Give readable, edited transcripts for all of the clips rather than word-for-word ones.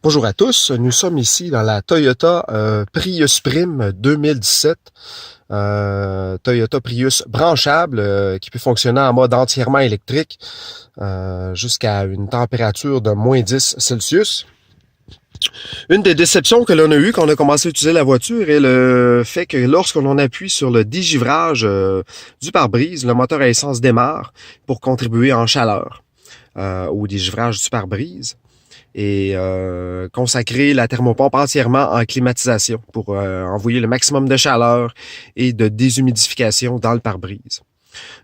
Bonjour à tous, nous sommes ici dans la Toyota Prius Prime 2017. Toyota Prius branchable qui peut fonctionner en mode entièrement électrique jusqu'à une température de -10 Celsius. Une des déceptions que l'on a eues quand on a commencé à utiliser la voiture est le fait que lorsque l'on appuie sur le dégivrage du pare-brise, le moteur à essence démarre pour contribuer en chaleur au dégivrage du pare-brise et consacrer la thermopompe entièrement en climatisation pour envoyer le maximum de chaleur et de déshumidification dans le pare-brise.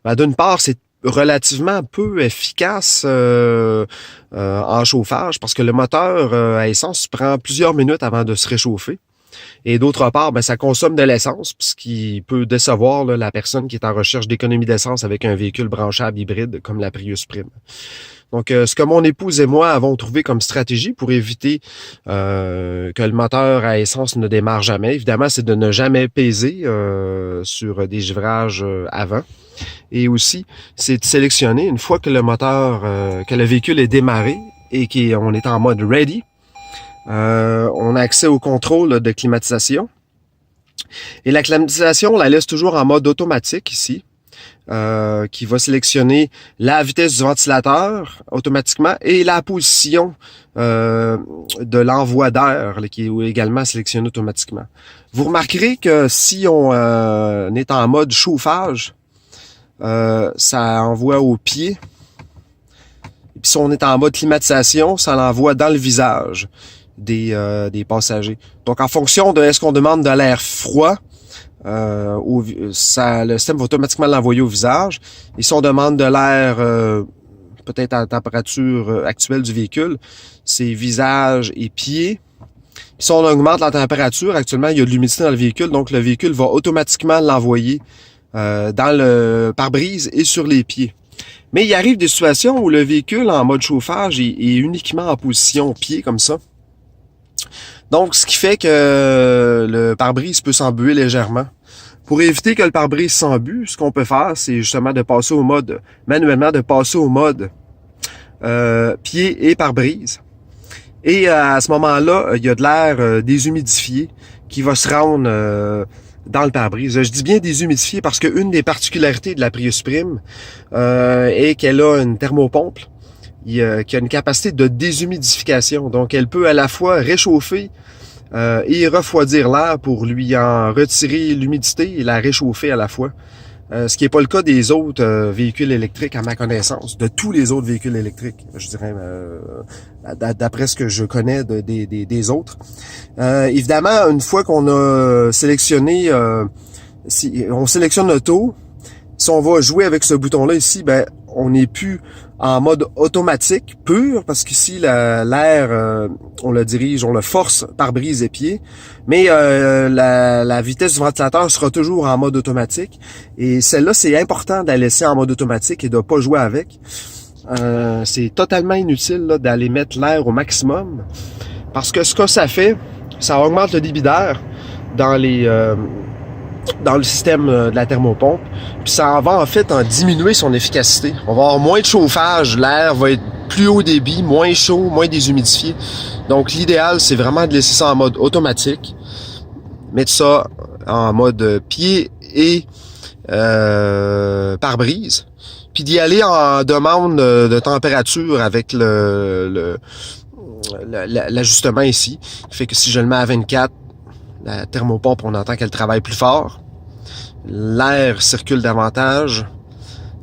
D'une part, c'est relativement peu efficace en chauffage parce que le moteur à essence prend plusieurs minutes avant de se réchauffer. Et d'autre part, ça consomme de l'essence, ce qui peut décevoir la personne qui est en recherche d'économie d'essence avec un véhicule branchable hybride comme la Prius Prime. Donc, ce que mon épouse et moi avons trouvé comme stratégie pour éviter que le moteur à essence ne démarre jamais, évidemment, c'est de ne jamais peser sur des givrages avant. Et aussi, c'est de sélectionner, une fois que le moteur, que le véhicule est démarré et qu'on est en mode ready, on a accès au contrôle de climatisation. Et la climatisation, on la laisse toujours en mode automatique ici. Qui va sélectionner la vitesse du ventilateur automatiquement et la position de l'envoi d'air qui est également sélectionné automatiquement. Vous remarquerez que si on est en mode chauffage, ça envoie au pied. Et puis si on est en mode climatisation, ça l'envoie dans le visage des passagers. Donc en fonction de est-ce qu'on demande de l'air froid, le système va automatiquement l'envoyer au visage. Et si on demande de l'air peut-être à la température actuelle du véhicule, c'est visage et pieds. Si on augmente la température, actuellement il y a de l'humidité dans le véhicule, donc le véhicule va automatiquement l'envoyer dans le pare-brise et sur les pieds. Mais il arrive des situations où le véhicule en mode chauffage est uniquement en position pied comme ça. Donc, ce qui fait que le pare-brise peut s'embuer légèrement. Pour éviter que le pare-brise s'embue, ce qu'on peut faire, c'est justement de passer au mode, manuellement, de passer au mode pied et pare-brise. Et à ce moment-là, il y a de l'air déshumidifié qui va se rendre dans le pare-brise. Je dis bien déshumidifié parce qu'une des particularités de la Prius Prime est qu'elle a une thermopompe qui a une capacité de déshumidification. Donc, elle peut à la fois réchauffer et refroidir l'air pour lui en retirer l'humidité et la réchauffer à la fois. Ce qui n'est pas le cas des autres véhicules électriques à ma connaissance, de tous les autres véhicules électriques, je dirais, d'après ce que je connais des autres. Évidemment, une fois qu'on a sélectionné, si on sélectionne l'auto, si on va jouer avec ce bouton-là ici, on n'est plus en mode automatique pur, parce qu'ici, l'air, on le dirige, on le force pare-brise et pied, mais la vitesse du ventilateur sera toujours en mode automatique. Et celle-là, c'est important de la laisser en mode automatique et de pas jouer avec. C'est totalement inutile d'aller mettre l'air au maximum, parce que ce que ça fait, ça augmente le débit d'air dans le système de la thermopompe, puis ça en va en fait en diminuer son efficacité. On va avoir moins de chauffage, l'air va être plus haut débit, moins chaud, moins déshumidifié. Donc l'idéal, c'est vraiment de laisser ça en mode automatique, mettre ça en mode pied et pare-brise, puis d'y aller en demande de température avec l'ajustement ici, qui fait que si je le mets à 24, la thermopompe, on entend qu'elle travaille plus fort. L'air circule davantage.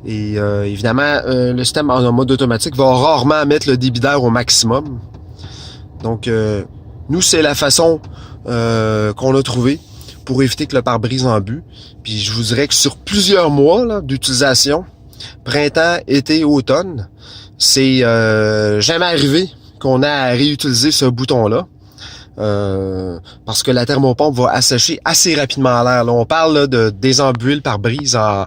Et évidemment, le système en mode automatique va rarement mettre le débit d'air au maximum. Donc, nous, c'est la façon qu'on a trouvée pour éviter que le pare-brise embue. Puis je vous dirais que sur plusieurs mois d'utilisation, printemps, été, automne, c'est jamais arrivé qu'on a à réutiliser ce bouton-là. Parce que la thermopompe va assécher assez rapidement l'air. Là, on parle de désembuer le pare-brise en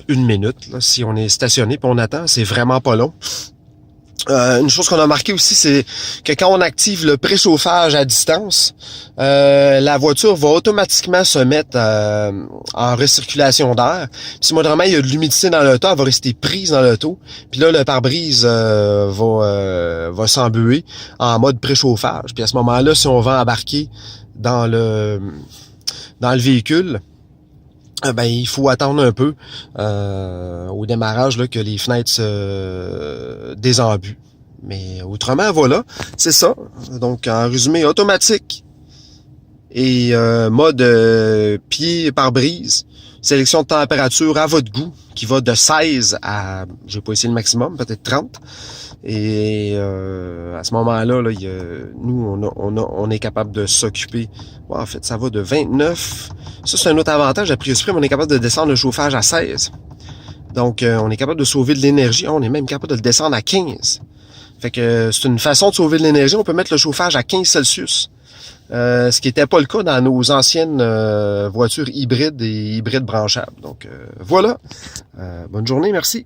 1 minute. Là, si on est stationné et on attend, c'est vraiment pas long. Une chose qu'on a remarqué aussi, c'est que quand on active le préchauffage à distance, la voiture va automatiquement se mettre en recirculation d'air. Si moindrement il y a de l'humidité dans l'auto, elle va rester prise dans l'auto. Puis là, le pare-brise va s'embuer en mode préchauffage. Puis à ce moment-là, si on va embarquer dans le véhicule, ben il faut attendre un peu au démarrage là, que les fenêtres se désembuent. Mais autrement, voilà, c'est ça. Donc, en résumé, automatique et mode pied pare-brise, sélection de température à votre goût, qui va de 16 à, j'ai pas essayé le maximum, peut-être 30. Et à ce moment-là, là, nous, on est capable de s'occuper. Bon, en fait, ça va de 29. Ça, c'est un autre avantage. À Prius Prime, on est capable de descendre le chauffage à 16. Donc, on est capable de sauver de l'énergie. On est même capable de le descendre à 15. Fait que c'est une façon de sauver de l'énergie. On peut mettre le chauffage à 15 Celsius. Ce qui n'était pas le cas dans nos anciennes voitures hybrides et hybrides branchables. Donc, voilà. Bonne journée. Merci.